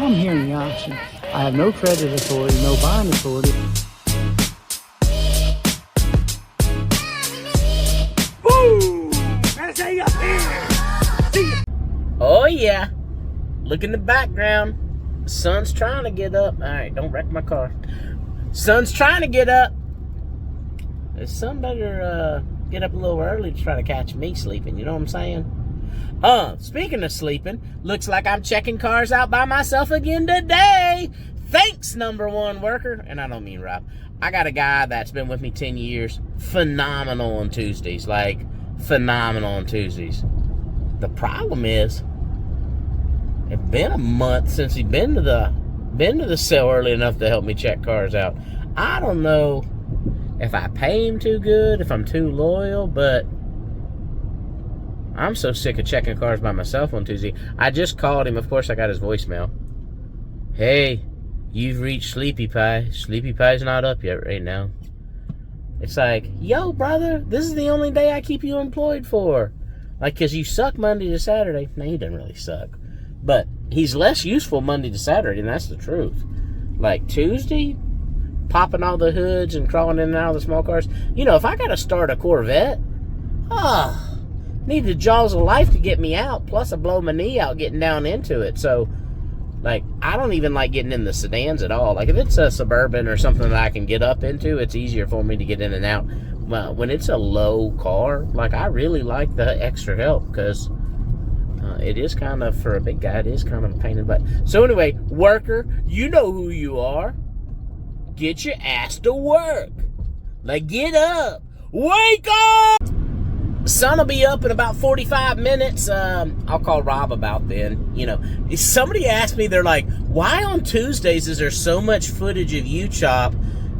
I'm here in the auction. I have no credit authority, no buying authority. Boom! That's how you feel. Oh yeah. Look in the background. The sun's trying to get up. Alright, don't wreck my car. Sun's trying to get up. The sun better get up a little early to try to catch me sleeping, you know what I'm saying? Speaking of sleeping, looks like I'm checking cars out by myself again today. Thanks, number one worker. And I don't mean Rob. I got a guy that's been with me 10 years. Phenomenal on Tuesdays. Like, phenomenal on Tuesdays. The problem is, it's been a month since he's been to the sale early enough to help me check cars out. I don't know if I pay him too good, if I'm too loyal, but I'm so sick of checking cars by myself on Tuesday. I just called him. Of course, I got his voicemail. Hey, you've reached Sleepy Pie. Sleepy Pie's not up yet right now. It's like, yo, brother, this is the only day I keep you employed for. Like, because you suck Monday to Saturday. No, he doesn't really suck. But he's less useful Monday to Saturday, and that's the truth. Like, Tuesday, popping all the hoods and crawling in and out of the small cars. You know, if I got to start a Corvette, need the jaws of life to get me out. Plus, I blow my knee out getting down into it. So, like, I don't even like getting in the sedans at all. Like, if it's a Suburban or something that I can get up into, it's easier for me to get in and out. Well, when it's a low car, like, I really like the extra help because it is kind of, for a big guy, it is kind of a pain in the butt. So, anyway, worker, you know who you are. Get your ass to work. Like, get up. Wake up! Sun will be up in about 45 minutes. I'll call Rob about then. You know, somebody asked me, they're like, why on Tuesdays is there so much footage of you, Chop,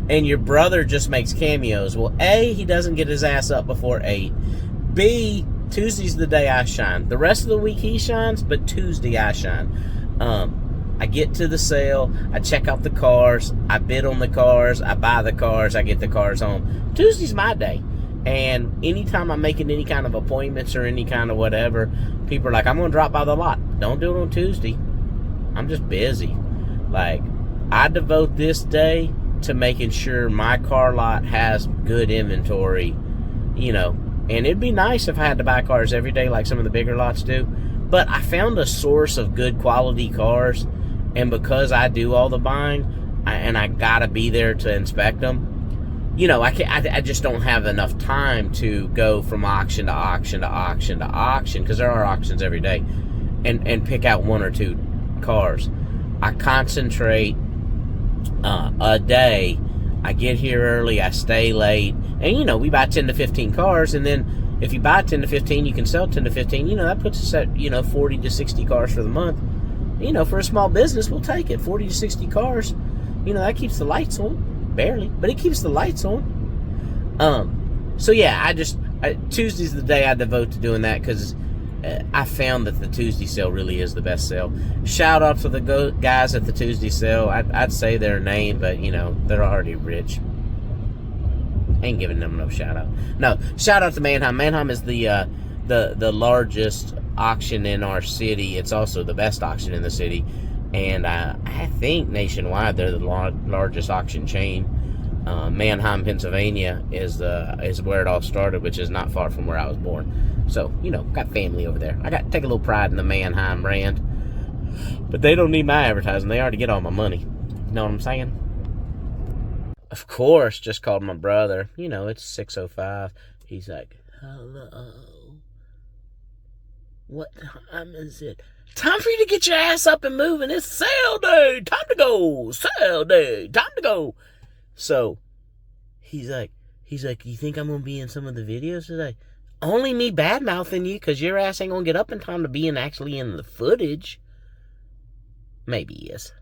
and your brother just makes cameos? Well, A, he doesn't get his ass up before 8. B, Tuesday's the day I shine. The rest of the week he shines, but Tuesday I shine. I get to the sale, I check out the cars, I bid on the cars, I buy the cars, I get the cars home. Tuesday's my day. And anytime I'm making any kind of appointments or any kind of whatever, people are like, I'm going to drop by the lot. Don't do it on Tuesday. I'm just busy. Like, I devote this day to making sure my car lot has good inventory, you know. And it'd be nice if I had to buy cars every day like some of the bigger lots do. But I found a source of good quality cars. And because I do all the buying, and I got to be there to inspect them, you know, I just don't have enough time to go from auction to auction to auction to auction, because there are auctions every day, and pick out one or two cars. I concentrate a day. I get here early, I stay late, and, you know, we buy 10 to 15 cars, and then if you buy 10 to 15, you can sell 10 to 15. You know, that puts us at, you know, 40 to 60 cars for the month. You know, for a small business, we'll take it. 40 to 60 cars. You know, that keeps the lights on. Barely, but it keeps the lights on. So yeah, Tuesday's the day I devote to doing that, because I found that the Tuesday sale really is the best sale. Shout out to the guys at the Tuesday sale. I'd say their name, but, you know, they're already rich. Ain't giving them no shout out. No, shout out to Manheim. Manheim is the largest auction in our city. It's also the best auction in the city. And I think nationwide they're the largest auction chain. Manheim, Pennsylvania is where it all started, which is not far from where I was born. So, you know, got family over there. I got to take a little pride in the Manheim brand. But they don't need my advertising. They already get all my money. You know what I'm saying? Of course, just called my brother. You know, it's 6:05. He's like, hello. What time is it? Time for you to get your ass up and moving. It's sale day. Time to go. Sale day. Time to go. So, he's like, you think I'm going to be in some of the videos today? Only me bad-mouthing you, because your ass ain't going to get up in time to be actually in the footage. Maybe he is.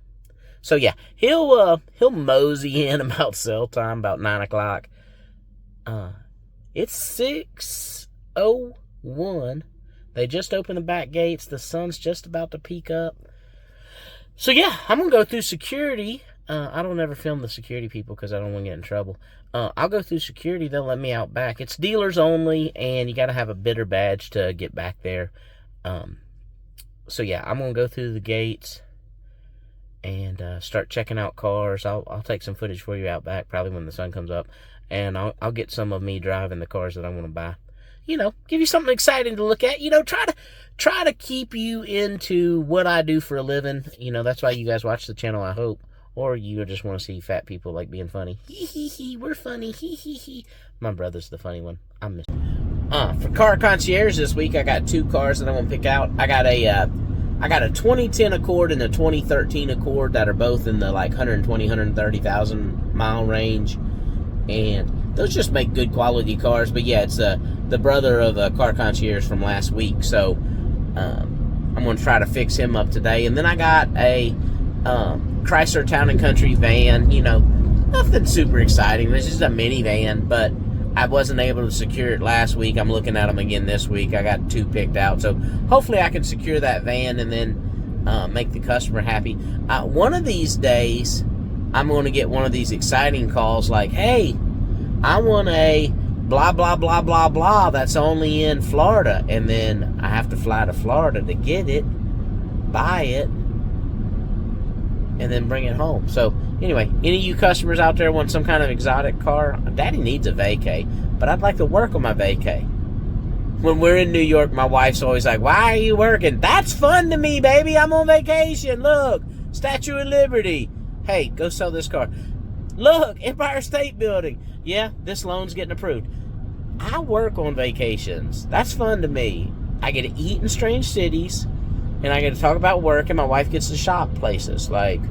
So, yeah, he'll mosey in about sale time, about 9 o'clock. It's 6:01. They just opened the back gates. The sun's just about to peak up. So, yeah, I'm going to go through security. I don't ever film the security people because I don't want to get in trouble. I'll go through security. They'll let me out back. It's dealers only, and you got to have a bidder badge to get back there. So, yeah, I'm going to go through the gates. and start checking out cars. I'll take some footage for you out back, probably when the sun comes up, and I'll get some of me driving the cars that I want to buy. You know, give you something exciting to look at. You know, try to keep you into what I do for a living. You know, that's why you guys watch the channel, I hope. Or you just want to see fat people like being funny. Hee hee hee, we're funny. Hee hee hee. My brother's the funny one. I miss. For Car Concierge this week, I got 2 cars that I'm gonna pick out. I got a 2010 Accord and a 2013 Accord that are both in the like 120, 130,000 mile range, and those just make good quality cars. But yeah, it's the brother of a Car Concierge from last week, so I'm gonna try to fix him up today. And then I got a Chrysler Town & Country van. You know, nothing super exciting. This is a minivan, but I wasn't able to secure it last week. I'm looking at them again this week. I got 2 picked out, so hopefully I can secure that van and then make the customer happy. One of these days, I'm going to get one of these exciting calls like, hey, I want a blah, blah, blah, blah, blah that's only in Florida. And then I have to fly to Florida to get it, buy it, and then bring it home. So anyway, any of you customers out there want some kind of exotic car? Daddy needs a vacay, but I'd like to work on my vacay. When we're in New York, my wife's always like, why are you working? That's fun to me, baby. I'm on vacation. Look, Statue of Liberty. Hey, go sell this car. Look, Empire State Building. Yeah, this loan's getting approved. I work on vacations. That's fun to me. I get to eat in strange cities, and I get to talk about work, and my wife gets to shop places. Like,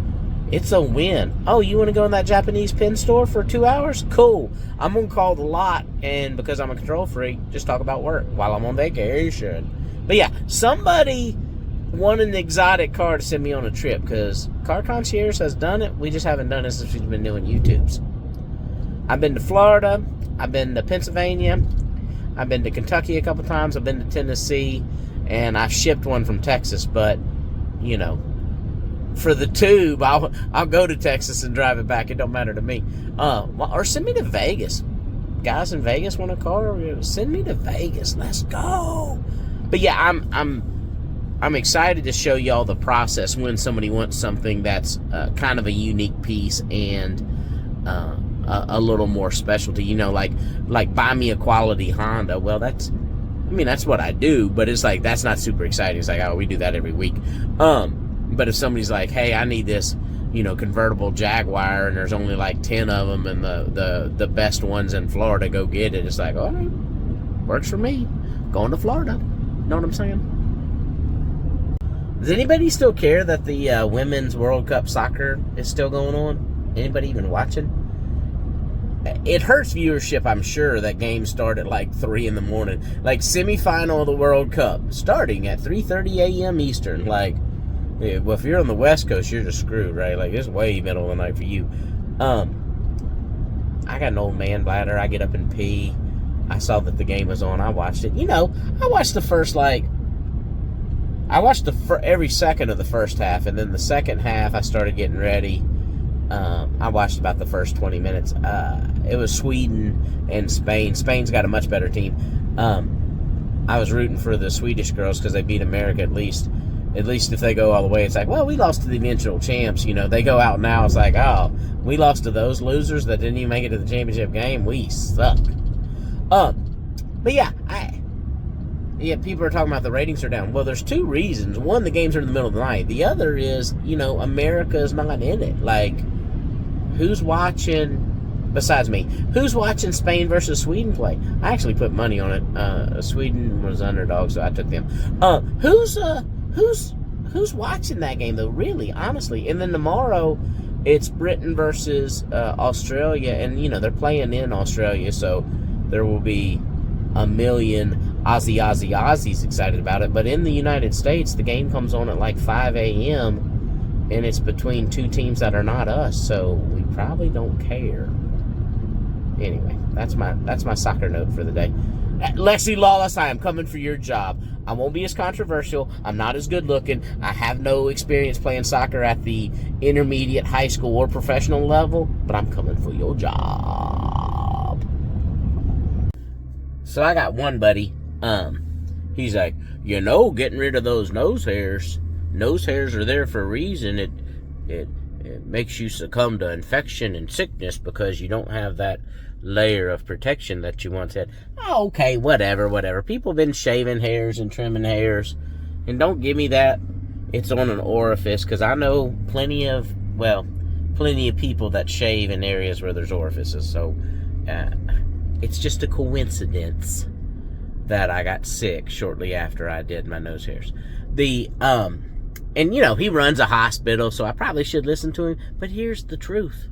it's a win. Oh, you want to go in that Japanese pen store for 2 hours? Cool. I'm going to call the lot, and because I'm a control freak, just talk about work while I'm on vacation. But yeah, somebody wanted an exotic car to send me on a trip, because Car Concierge has done it. We just haven't done it since we've been doing YouTubes. I've been to Florida. I've been to Pennsylvania. I've been to Kentucky a couple times. I've been to Tennessee. And I've shipped one from Texas, but, you know, for the tube, I'll go to Texas and drive it back. It don't matter to me. Or send me to Vegas. Guys in Vegas want a car? Send me to Vegas. Let's go. But yeah, I'm excited to show y'all the process when somebody wants something that's kind of a unique piece and a little more specialty. You know, like buy me a quality Honda. Well, that's what I do, but it's like, that's not super exciting. It's like, oh, we do that every week. But if somebody's like, hey, I need this, you know, convertible Jaguar, and there's only like 10 of them, and the best ones in Florida, go get it. It's like, all right, works for me. Going to Florida. Know what I'm saying? Does anybody still care that the Women's World Cup soccer is still going on? Anybody even watching? It hurts viewership, I'm sure, that games start at like 3 in the morning. Like, semifinal of the World Cup, starting at 3:30 a.m. Eastern. Like, well, if you're on the West Coast, you're just screwed, right? Like, it's way middle of the night for you. I got an old man bladder. I get up and pee. I saw that the game was on. I watched it. You know, I watched the first, like, every second of the first half, and then the second half I started getting ready. I watched about the first 20 minutes. It was Sweden and Spain. Spain's got a much better team. I was rooting for the Swedish girls because they beat America at least. At least if they go all the way, it's like, well, we lost to the eventual champs. You know, they go out now, it's like, oh, we lost to those losers that didn't even make it to the championship game. We suck. But yeah, people are talking about the ratings are down. Well, there's 2 reasons. One, the games are in the middle of the night. The other is, you know, America's not in it. Like, who's watching, besides me, who's watching Spain versus Sweden play? I actually put money on it. Sweden was underdog, so I took them. Who's watching that game, though, really, honestly? And then tomorrow, it's Britain versus Australia, and, you know, they're playing in Australia, so there will be a million Aussies excited about it. But in the United States, the game comes on at like 5 a.m., and it's between 2 teams that are not us, so we probably don't care. Anyway, that's my soccer note for the day. Lexi Lawless, I am coming for your job. I won't be as controversial. I'm not as good looking. I have no experience playing soccer at the intermediate, high school, or professional level, but I'm coming for your job. So I got one buddy. He's like, you know, getting rid of those nose hairs. Nose hairs are there for a reason. it makes you succumb to infection and sickness because you don't have that layer of protection that you once had. Oh, okay, whatever. People been shaving hairs and trimming hairs, and don't give me that it's on an orifice, because I know plenty of people that shave in areas where there's orifices. So it's just a coincidence that I got sick shortly after I did my nose hairs. And you know, he runs a hospital, so I probably should listen to him. But here's the truth.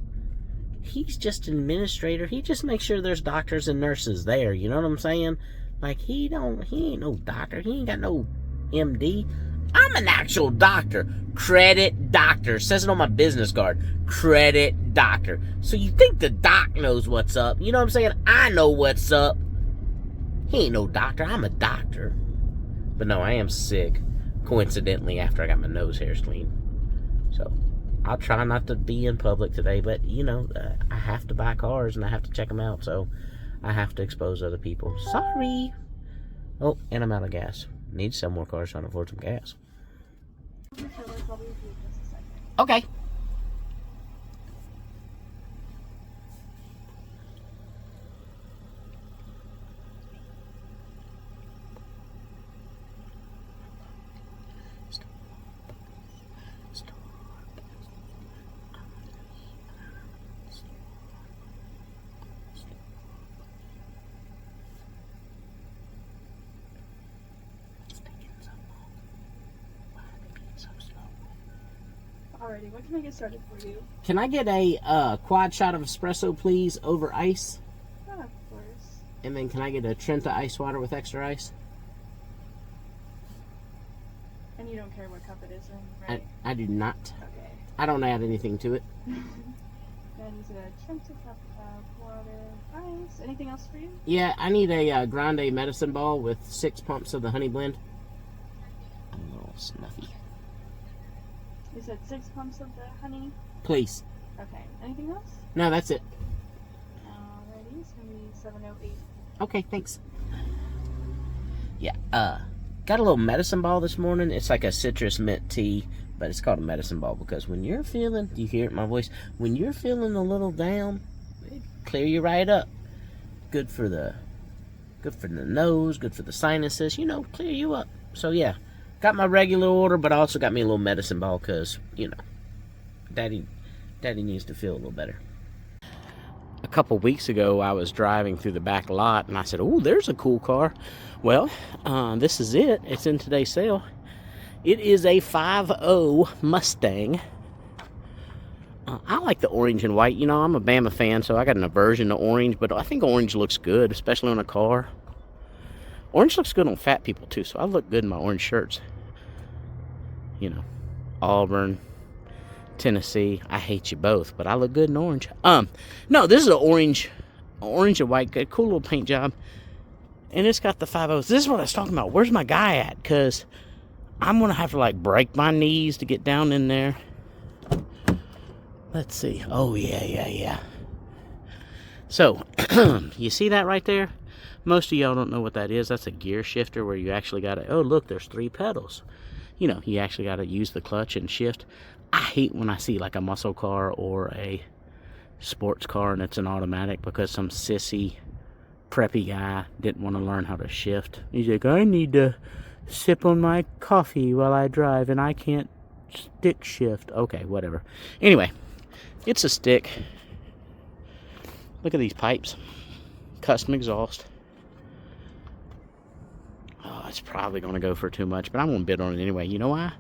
He's just an administrator. He just makes sure there's doctors and nurses there. You know what I'm saying? Like, he ain't no doctor. He ain't got no MD. I'm an actual doctor. Credit doctor. Says it on my business card. Credit doctor. So you think the doc knows what's up. You know what I'm saying? I know what's up. He ain't no doctor. I'm a doctor. But no, I am sick. Coincidentally, after I got my nose hairs cleaned. So I'll try not to be in public today, but you know, I have to buy cars and I have to check them out, so I have to expose other people. Sorry. Oh, and I'm out of gas. Need some more cars trying to afford some gas. Okay. Alrighty, what can I get started for you? Can I get a quad shot of espresso, please, over ice? Oh, of course. And then can I get a Trenta ice water with extra ice? And you don't care what cup it is in, right? I do not. Okay. I don't add anything to it. Then use a Trenta cup of water, ice. Anything else for you? Yeah, I need a grande medicine ball with 6 pumps of the honey blend. I'm a little snuffy. You said 6 pumps of the honey? Please. Okay. Anything else? No, that's it. Alrighty, it's gonna be 708. Okay, thanks. Yeah, got a little medicine ball this morning. It's like a citrus mint tea, but it's called a medicine ball because when you're feeling, do you hear it in my voice? When you're feeling a little down, it clear you right up. Good for the nose, good for the sinuses, you know, clear you up. So yeah, got my regular order, but I also got me a little medicine ball because, you know, Daddy needs to feel a little better. A couple weeks ago, I was driving through the back lot, and I said, "Oh, there's a cool car." Well, this is it. It's in today's sale. It is a 5.0 Mustang. I like the orange and white. You know, I'm a Bama fan, so I got an aversion to orange, but I think orange looks good, especially on a car. Orange looks good on fat people, too, so I look good in my orange shirts. You know, Auburn, Tennessee, I hate you both, but I look good in orange. No, this is an orange and white, good, cool little paint job. And it's got the 5.0s. This is what I was talking about. Where's my guy at? Because I'm going to have to, like, break my knees to get down in there. Let's see. Oh, yeah. So, you see that right there? Most of y'all don't know what that is. That's a gear shifter where you actually got to, oh, look, there's 3 pedals. You know, you actually got to use the clutch and shift. I hate when I see, like, a muscle car or a sports car and it's an automatic because some sissy preppy guy didn't want to learn how to shift. He's like, I need to sip on my coffee while I drive and I can't stick shift. Okay, whatever. Anyway, it's a stick. Look at these pipes. Custom exhaust. Oh, it's probably going to go for too much, but I'm going to bid on it anyway. You know why?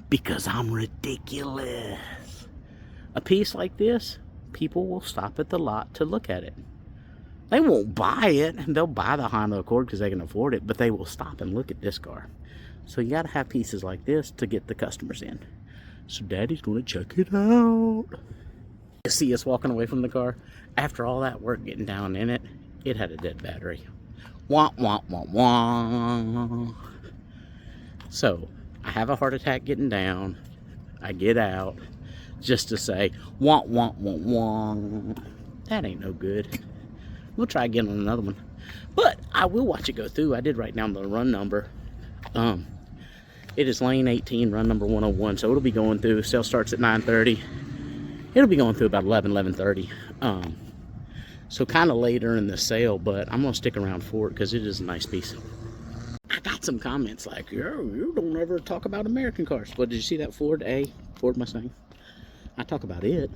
Because I'm ridiculous. A piece like this, people will stop at the lot to look at it. They won't buy it, and they'll buy the Honda Accord because they can afford it, but they will stop and look at this car. So you got to have pieces like this to get the customers in. So Daddy's going to check it out. You see us walking away from the car? After all that work getting down in it, it had a dead battery. Wah, wah, wah, wah. So I have a heart attack getting down. I get out just to say, wah, wah, wah, wah. That ain't no good. We'll try again on another one. But I will watch it go through. I did write down the run number. It is lane 18, run number 101. So it'll be going through, sale starts at 9:30. It'll be going through about 11:30. So kind of later in the sale, but I'm going to stick around for it because it is a nice piece. I got some comments like, yo, you don't ever talk about American cars. Well, did you see that Ford Mustang? I talk about it.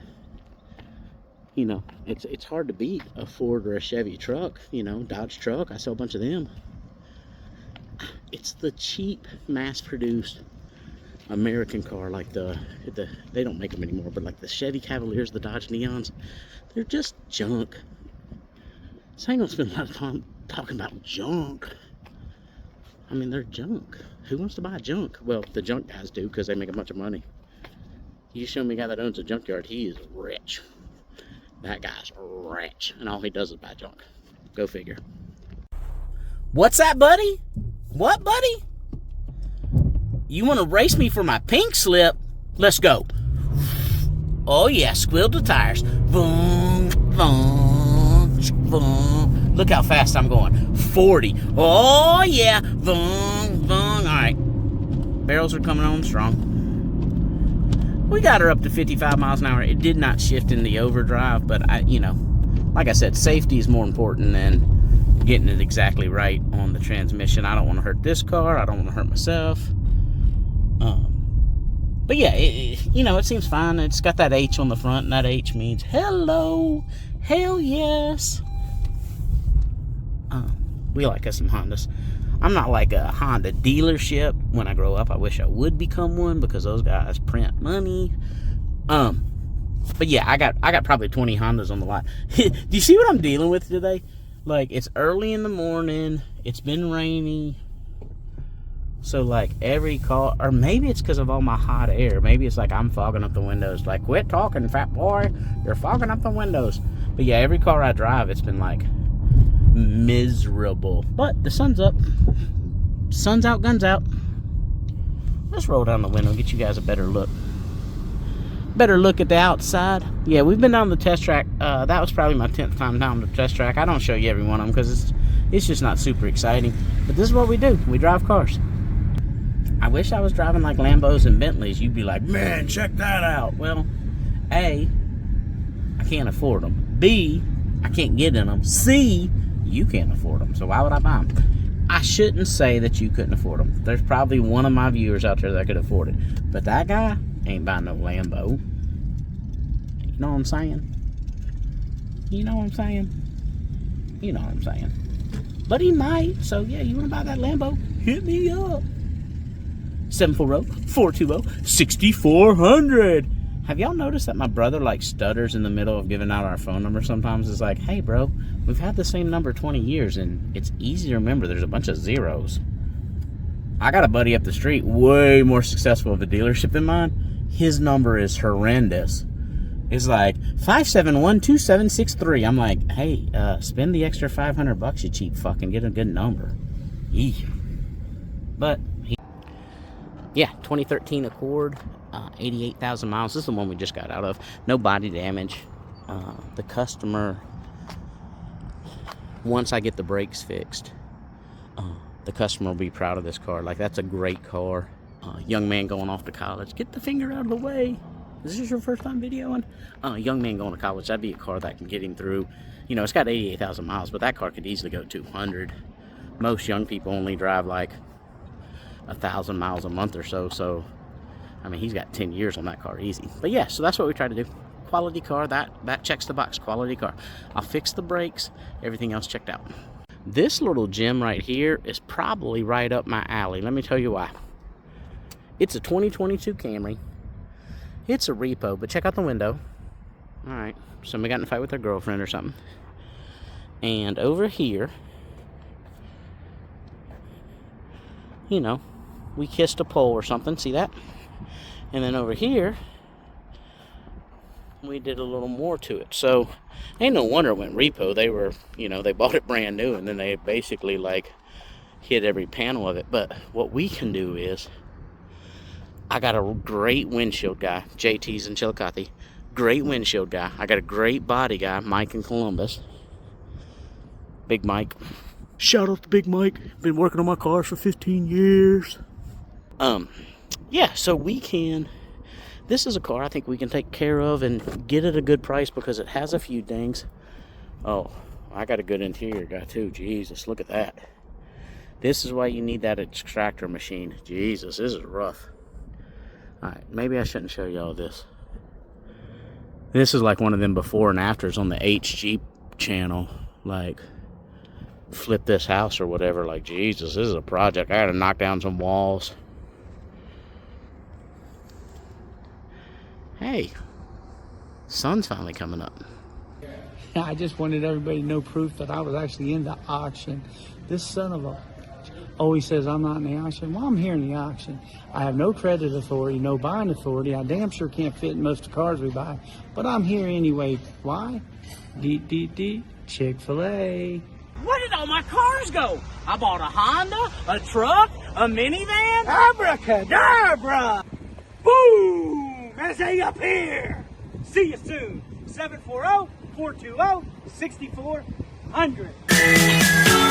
You know, it's hard to beat a Ford or a Chevy truck, you know, Dodge truck. I sell a bunch of them. It's the cheap, mass-produced American car, like they don't make them anymore, but like the Chevy Cavaliers, the Dodge Neons, they're just junk. So I ain't gonna spend a lot of time talking about junk. I mean, they're junk. Who wants to buy junk? Well, the junk guys do, because they make a bunch of money. You show me a guy that owns a junkyard, he is rich. That guy's rich, and all he does is buy junk. Go figure. What's that, buddy? What, buddy? You want to race me for my pink slip? Let's go. Oh, yeah, squeal the tires. Boom, boom, boom. Look how fast I'm going. 40. Oh, yeah. Boom, boom. All right. Barrels are coming on strong. We got her up to 55 miles an hour. It did not shift in the overdrive, but you know, like I said, safety is more important than getting it exactly right on the transmission. I don't want to hurt this car. I don't want to hurt myself. But yeah, you know, it seems fine. It's got that H on the front, and that H means hello, hell yes. We like us some Hondas. I'm not like a Honda dealership. When I grow up, I wish I would become one because those guys print money. But yeah, I got probably 20 Hondas on the lot. Do you see what I'm dealing with today? Like, it's early in the morning. It's been rainy. So like every car, or maybe it's because of all my hot air. Maybe it's like I'm fogging up the windows. Like, quit talking, fat boy. You're fogging up the windows. But yeah, every car I drive, it's been like miserable. But the sun's up. Sun's out, guns out. Let's roll down the window and get you guys a better look. Better look at the outside. Yeah, we've been down the test track. That was probably my 10th time down the test track. I don't show you every one of them because it's just not super exciting. But this is what we do. We drive cars. I wish I was driving like Lambos and Bentleys. You'd be like, man, check that out. Well, A, I can't afford them. B, I can't get in them. C, you can't afford them. So why would I buy them? I shouldn't say that you couldn't afford them. There's probably one of my viewers out there that could afford it. But that guy ain't buying no Lambo. You know what I'm saying? You know what I'm saying? You know what I'm saying. But he might. So yeah, you want to buy that Lambo? Hit me up. 740-420-6400. Have y'all noticed that my brother like stutters in the middle of giving out our phone number sometimes? It's like, hey bro, we've had the same number 20 years and it's easy to remember. There's a bunch of zeros. I got a buddy up the street, way more successful of a dealership than mine. His number is horrendous. It's like 571-2763. I'm like, hey, spend the extra $500, you cheap fucking, get a good number. Yeah. But yeah, 2013 Accord, 88,000 miles. This is the one we just got out of. No body damage. The customer, once I get the brakes fixed, the customer will be proud of this car. Like, that's a great car. Young man going off to college. Get the finger out of the way. Is this your first time videoing? Young man going to college, that'd be a car that can get him through. You know, it's got 88,000 miles, but that car could easily go 200. Most young people only drive like 1,000 miles a month or so. So, I mean, he's got 10 years on that car easy. But yeah, so that's what we try to do. Quality car, that checks the box. Quality car. I'll fix the brakes. Everything else checked out. This little gem right here is probably right up my alley. Let me tell you why. It's a 2022 Camry. It's a repo, but check out the window. All right, somebody got in a fight with their girlfriend or something. And over here, you know, we kissed a pole or something. See that? And then over here, we did a little more to it. So ain't no wonder it went repo. They were, you know, they bought it brand new and then they basically like hit every panel of it. But what we can do is, I got a great windshield guy, JT's in Chillicothe. Great windshield guy. I got a great body guy, Mike in Columbus. Big Mike. Shout out to Big Mike. Been working on my cars for 15 years. Yeah, so we can, this is a car I think we can take care of and get at a good price because it has a few dings. Oh, I got a good interior guy too. Jesus, look at that. This is why you need that extractor machine. Jesus, this is rough. Alright, maybe I shouldn't show y'all this. This is like one of them before and afters on the HG channel. Like, flip this house or whatever. Like, Jesus, this is a project. I had to knock down some walls. Hey, sun's finally coming up. I just wanted everybody to know proof that I was actually in the auction. This son of a always says I'm not in the auction. Well, I'm here in the auction. I have no credit authority, no buying authority. I damn sure can't fit in most of the cars we buy. But I'm here anyway. Why? Chick-fil-A. Where did all my cars go? I bought a Honda, a truck, a minivan. Abracadabra! Boom! Messy up here! See you soon. 740-420-6400.